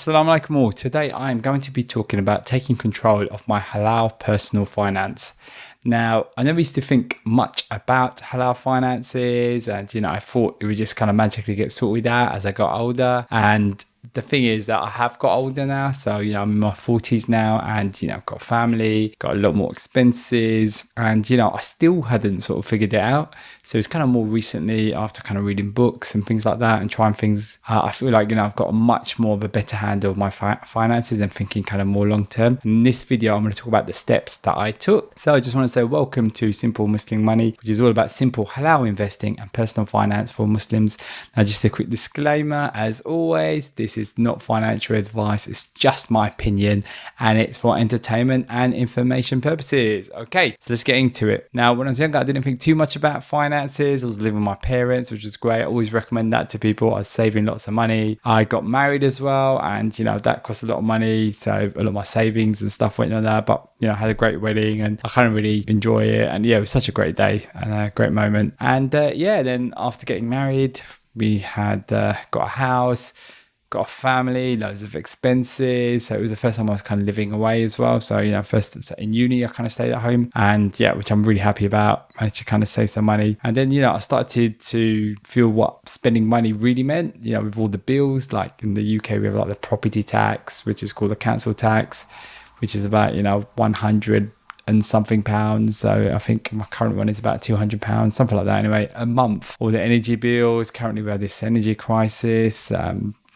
Assalamu alaikum all. Today I am going to be talking about taking control of my halal personal finance. Now, I never used to think much about halal finances and, I thought it would just kind of magically get sorted out as I got older. And the thing is that I have got older now. So, I'm in my 40s now and, I've got a family, got a lot more expenses and, I still hadn't sort of figured it out. So it's kind of more recently after kind of reading books and things like that and trying things, I feel like, I've got a much more of a better handle of my finances and thinking kind of more long term. In this video, I'm going to talk about the steps that I took. So I just want to say welcome to Simple Muslim Money, which is all about simple halal investing and personal finance for Muslims. Now, just a quick disclaimer, as always, this is not financial advice. It's just my opinion and it's for entertainment and information purposes. Okay, so let's get into it. Now, when I was younger, I didn't think too much about finances. I was living with my parents, which was great. I always recommend that to people. I was saving lots of money. I got married as well. And, that cost a lot of money. So a lot of my savings and stuff went on that. But, I had a great wedding and I kind of really enjoy it. And yeah, it was such a great day and a great moment. And then after getting married, we had got a house, got a family, loads of expenses. So it was the first time I was kind of living away as well. So, first in uni, I kind of stayed at home and which I'm really happy about. Managed to kind of save some money. And then, I started to feel what spending money really meant, with all the bills. Like in the UK, we have like the property tax, which is called the council tax, which is about, 100 and something pounds. So I think my current one is about £200, something like that anyway, a month. All the energy bills. Currently we have this energy crisis,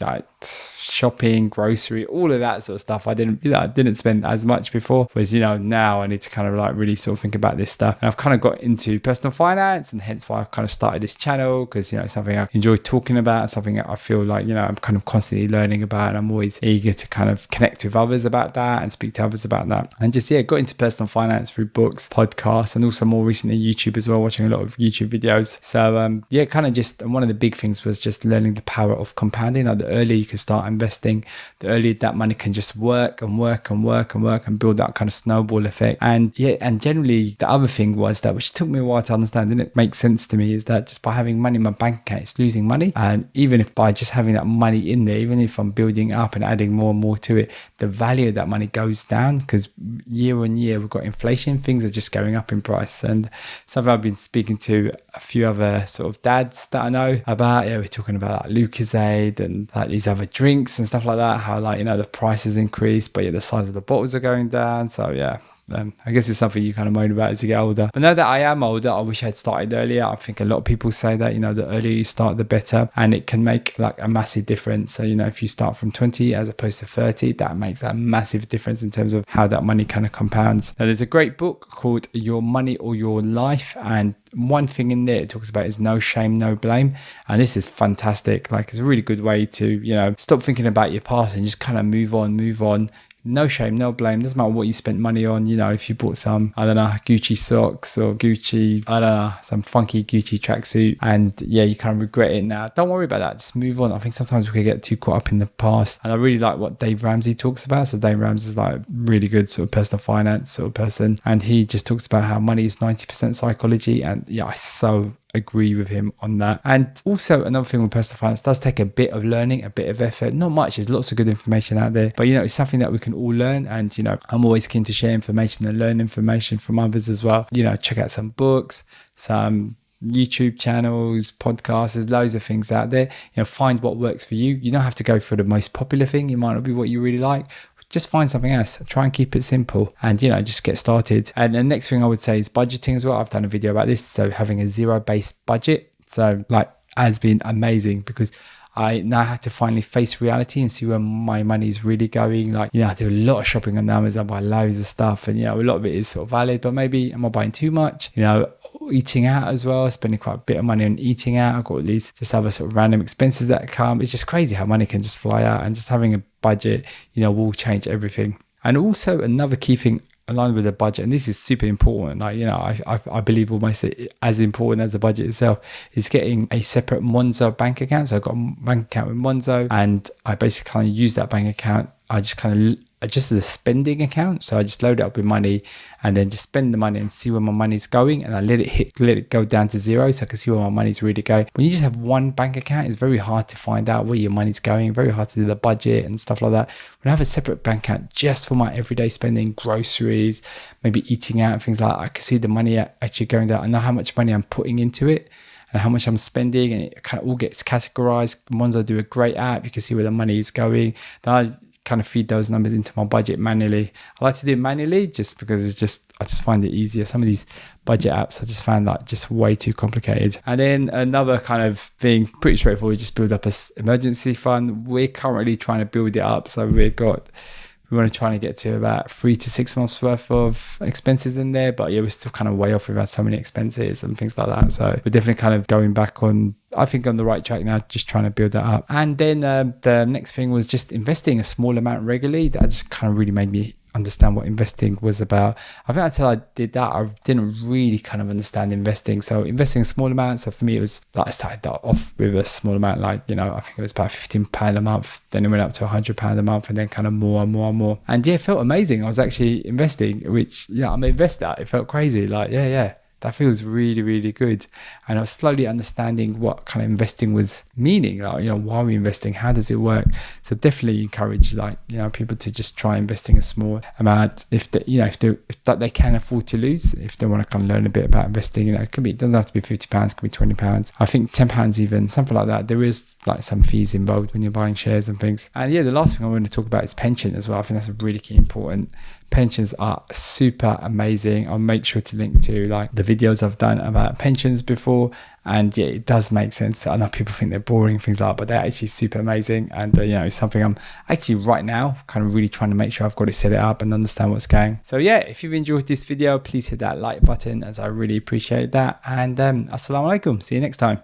like shopping, grocery, all of that sort of stuff. I didn't spend as much before, whereas now I need to kind of like really sort of think about this stuff. And I've kind of got into personal finance, and hence why I've kind of started this channel, because it's something I enjoy talking about, something that I feel like I'm kind of constantly learning about, and I'm always eager to kind of connect with others about that and speak to others about that. And just got into personal finance through books, podcasts, and also more recently YouTube as well, watching a lot of YouTube videos. So kind of just, and one of the big things was just learning the power of compounding. Like the earlier you can start investing, the earlier that money can just work and work and work and work and build that kind of snowball effect. And generally the other thing was that, which took me a while to understand, didn't make sense to me, is that just by having money in my bank account, it's losing money. And even if by just having that money in there, even if I'm building up and adding more and more to it, the value of that money goes down, because year on year we've got inflation, things are just going up in price. And something I've been speaking to a few other sort of dads that I know about, we're talking about like Lucozade and like these other drinks and stuff like that, how like the prices increase, but the size of the bottles are going down. So I guess it's something you kind of moan about as you get older. But now that I am older, I wish I had started earlier. I think a lot of people say that the earlier you start, the better, and it can make like a massive difference. So if you start from 20 as opposed to 30, that makes a massive difference in terms of how that money kind of compounds. Now, there's a great book called Your Money or Your Life, and one thing in there it talks about is no shame, no blame. And this is fantastic. Like, it's a really good way to stop thinking about your past and just kind of move on. No shame, no blame. Doesn't matter what you spent money on. If you bought some, Gucci socks or Gucci, some funky Gucci tracksuit, and you kind of regret it now. Don't worry about that. Just move on. I think sometimes we can get too caught up in the past. And I really like what Dave Ramsey talks about. So Dave Ramsey is like a really good sort of personal finance sort of person. And he just talks about how money is 90% psychology. And I so agree with him on that. And also another thing with personal finance, does take a bit of learning, a bit of effort. Not much, there's lots of good information out there, but it's something that we can all learn. And I'm always keen to share information and learn information from others as well. Check out some books, some YouTube channels, podcasts. There's loads of things out there. Find what works for you. You don't have to go for the most popular thing. It might not be what you really like. Just find something else. Try and keep it simple and, just get started. And the next thing I would say is budgeting as well. I've done a video about this. So having a zero-based budget. So has been amazing, because I now have to finally face reality and see where my money is really going. I do a lot of shopping on Amazon, buy loads of stuff, and a lot of it is sort of valid, but maybe am I buying too much? Eating out as well, spending quite a bit of money on eating out. I've got these just other sort of random expenses that come. It's just crazy how money can just fly out, and just having a budget, will change everything. And also another key thing aligned with the budget, and this is super important, I believe almost as important as the budget itself, is getting a separate Monzo bank account. So I've got a bank account with Monzo, and I basically kind of use that bank account. I just kind of just as a spending account. So I just load it up with money and then just spend the money and see where my money's going, and I let it go down to zero so I can see where my money's really going. When you just have one bank account, it's very hard to find out where your money's going, very hard to do the budget and stuff like that. When I have a separate bank account just for my everyday spending, groceries, maybe eating out and things like that, I can see the money actually going down. I know how much money I'm putting into it and how much I'm spending, and it kind of all gets categorized. Monzo do a great app. You can see where the money is going. Then I kind of feed those numbers into my budget manually. I like to do it manually just because I just find it easier. Some of these budget apps I just found that just way too complicated. And then another kind of thing, pretty straightforward, just build up an emergency fund. We're currently trying to build it up, so we want to try and get to about 3 to 6 months worth of expenses in there. But yeah, we're still kind of way off. We've had so many expenses and things like that. So we're definitely kind of going back on, I think, on the right track now, just trying to build that up. And then the next thing was just investing a small amount regularly. That just kind of really made me understand what investing was about. I think until I did that, I didn't really kind of understand investing. So investing in small amounts, so for me it was like, I started off with a small amount, like, I think it was about £15 a month, then it went up to £100 a month, and then kind of more and more and more. And yeah, it felt amazing. I was actually investing, which, I'm an investor. It felt crazy, like that feels really, really good. And I was slowly understanding what kind of investing was meaning, like, why are we investing? How does it work? So definitely encourage, people to just try investing a small amount if they can afford to lose, if they want to kind of learn a bit about investing. It doesn't have to be £50, it could be £20. I think £10 even, something like that. There is like some fees involved when you're buying shares and things. And yeah, the last thing I want to talk about is pension as well. I think that's a really key important. Pensions are super amazing. I'll make sure to link to the videos I've done about pensions before, and yeah, it does make sense. I know people think they're boring, things like that, but they're actually super amazing. And it's something I'm actually right now kind of really trying to make sure I've got it set up and understand what's going. So yeah, if you've enjoyed this video, please hit that like button, as I really appreciate that. And assalamu alaikum, see you next time.